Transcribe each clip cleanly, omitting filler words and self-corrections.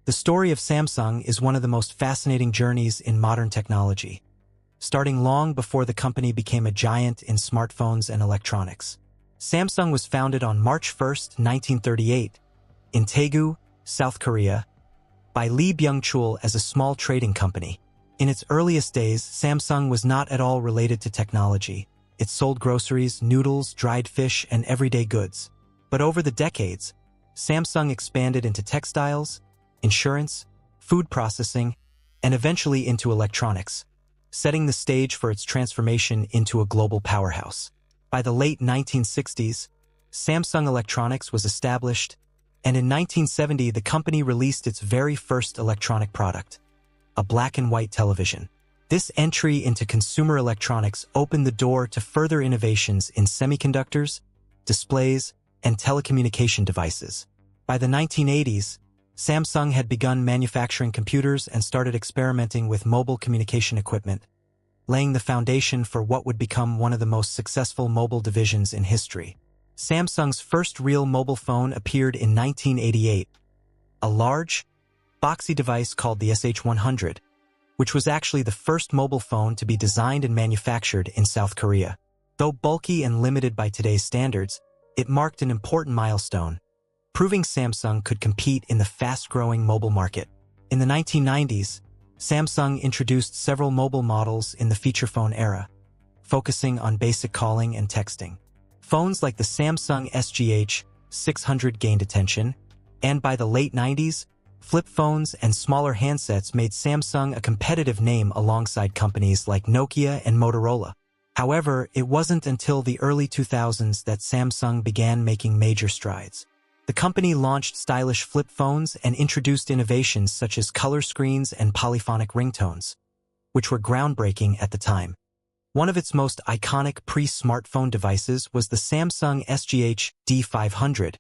The story of Samsung is one of the most fascinating journeys in modern technology, starting long before the company became a giant in smartphones and electronics. Samsung was founded on March 1, 1938, in Daegu, South Korea, by Lee Byung-chul as a small trading company. In its earliest days, Samsung was not at all related to technology. It sold groceries, noodles, dried fish, and everyday goods. But over the decades, Samsung expanded into textiles, insurance, food processing, and eventually into electronics, setting the stage for its transformation into a global powerhouse. By the late 1960s, Samsung Electronics was established, and in 1970 the company released its very first electronic product, a black and white television. This entry into consumer electronics opened the door to further innovations in semiconductors, displays, and telecommunication devices. By the 1980s, Samsung had begun manufacturing computers and started experimenting with mobile communication equipment, laying the foundation for what would become one of the most successful mobile divisions in history. Samsung's first real mobile phone appeared in 1988, a large, boxy device called the SH-100, which was actually the first mobile phone to be designed and manufactured in South Korea. Though bulky and limited by today's standards, it marked an important milestone, proving Samsung could compete in the fast-growing mobile market. In the 1990s, Samsung introduced several mobile models in the feature phone era, focusing on basic calling and texting. Phones like the Samsung SGH-600 gained attention, and by the late 90s, flip phones and smaller handsets made Samsung a competitive name alongside companies like Nokia and Motorola. However, it wasn't until the early 2000s that Samsung began making major strides. The company launched stylish flip phones and introduced innovations such as color screens and polyphonic ringtones, which were groundbreaking at the time. One of its most iconic pre-smartphone devices was the Samsung SGH D500,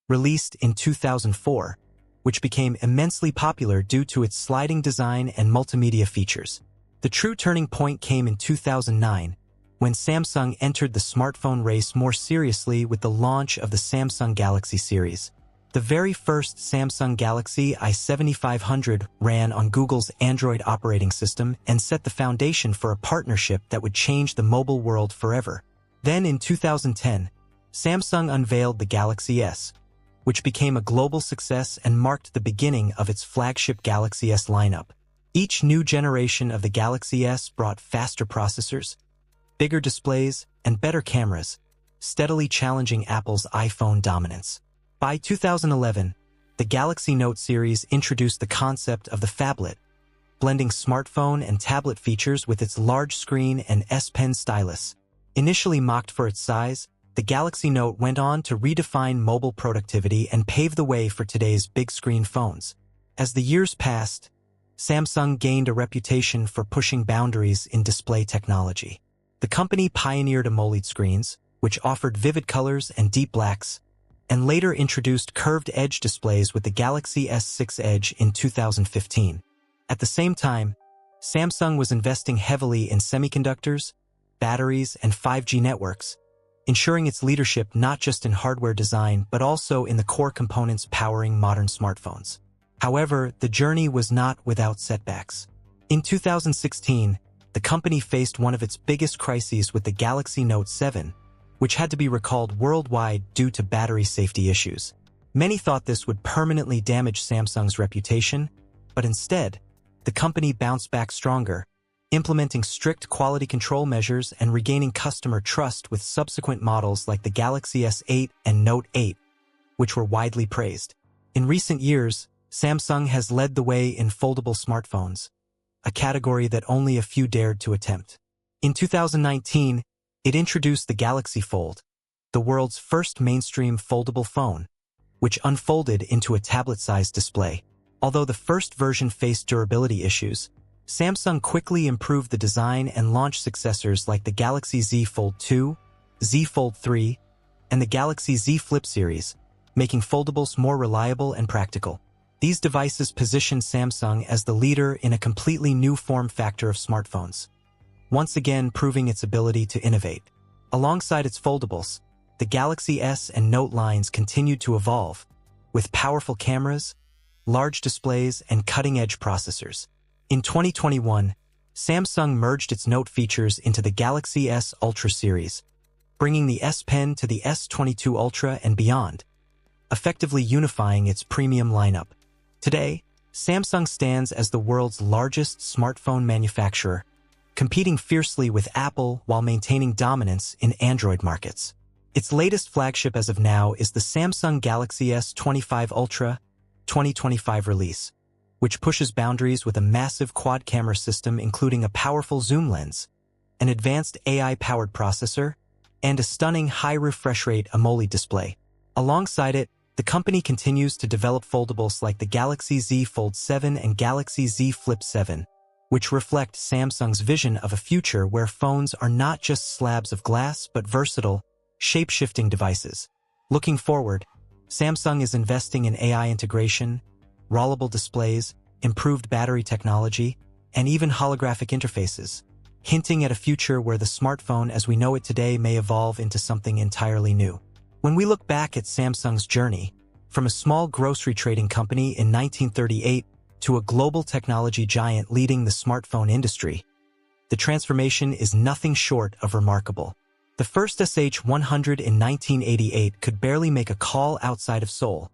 released in 2004, which became immensely popular due to its sliding design and multimedia features. The true turning point came in 2009, when Samsung entered the smartphone race more seriously with the launch of the Samsung Galaxy series. The very first Samsung Galaxy i7500 ran on Google's Android operating system and set the foundation for a partnership that would change the mobile world forever. Then in 2010, Samsung unveiled the Galaxy S, which became a global success and marked the beginning of its flagship Galaxy S lineup. Each new generation of the Galaxy S brought faster processors, bigger displays, and better cameras, steadily challenging Apple's iPhone dominance. By 2011, the Galaxy Note series introduced the concept of the phablet, blending smartphone and tablet features with its large screen and S Pen stylus. Initially mocked for its size, the Galaxy Note went on to redefine mobile productivity and pave the way for today's big-screen phones. As the years passed, Samsung gained a reputation for pushing boundaries in display technology. The company pioneered AMOLED screens, which offered vivid colors and deep blacks, and later introduced curved edge displays with the Galaxy S6 Edge in 2015. At the same time, Samsung was investing heavily in semiconductors, batteries, and 5G networks, ensuring its leadership not just in hardware design but also in the core components powering modern smartphones. However, the journey was not without setbacks. In 2016, the company faced one of its biggest crises with the Galaxy Note 7, which had to be recalled worldwide due to battery safety issues. Many thought this would permanently damage Samsung's reputation, but instead, the company bounced back stronger, implementing strict quality control measures and regaining customer trust with subsequent models like the Galaxy S8 and Note 8, which were widely praised. In recent years, Samsung has led the way in foldable smartphones, a category that only a few dared to attempt. In 2019, it introduced the Galaxy Fold, the world's first mainstream foldable phone, which unfolded into a tablet-sized display. Although the first version faced durability issues, Samsung quickly improved the design and launched successors like the Galaxy Z Fold 2, Z Fold 3, and the Galaxy Z Flip series, making foldables more reliable and practical. These devices position Samsung as the leader in a completely new form factor of smartphones, once again proving its ability to innovate. Alongside its foldables, the Galaxy S and Note lines continued to evolve, with powerful cameras, large displays, and cutting-edge processors. In 2021, Samsung merged its Note features into the Galaxy S Ultra series, bringing the S Pen to the S22 Ultra and beyond, effectively unifying its premium lineup. Today, Samsung stands as the world's largest smartphone manufacturer, competing fiercely with Apple while maintaining dominance in Android markets. Its latest flagship as of now is the Samsung Galaxy S25 Ultra 2025 release, which pushes boundaries with a massive quad-camera system including a powerful zoom lens, an advanced AI-powered processor, and a stunning high refresh rate AMOLED display. Alongside it, the company continues to develop foldables like the Galaxy Z Fold 7 and Galaxy Z Flip 7, which reflect Samsung's vision of a future where phones are not just slabs of glass but versatile, shape-shifting devices. Looking forward, Samsung is investing in AI integration, rollable displays, improved battery technology, and even holographic interfaces, hinting at a future where the smartphone as we know it today may evolve into something entirely new. When we look back at Samsung's journey, from a small grocery trading company in 1938 to a global technology giant leading the smartphone industry, the transformation is nothing short of remarkable. The first SH100 in 1988 could barely make a call outside of Seoul,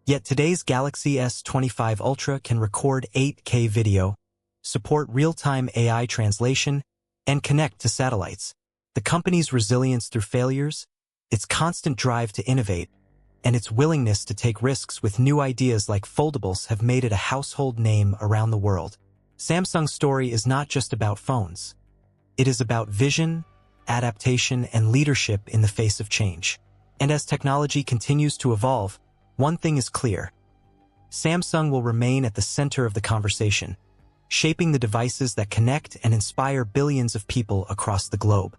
yet today's Galaxy S25 Ultra can record 8K video, support real-time AI translation, and connect to satellites. The company's resilience through failures, its constant drive to innovate, and its willingness to take risks with new ideas like foldables have made it a household name around the world. Samsung's story is not just about phones. It is about vision, adaptation, and leadership in the face of change. And as technology continues to evolve, one thing is clear. Samsung will remain at the center of the conversation, shaping the devices that connect and inspire billions of people across the globe.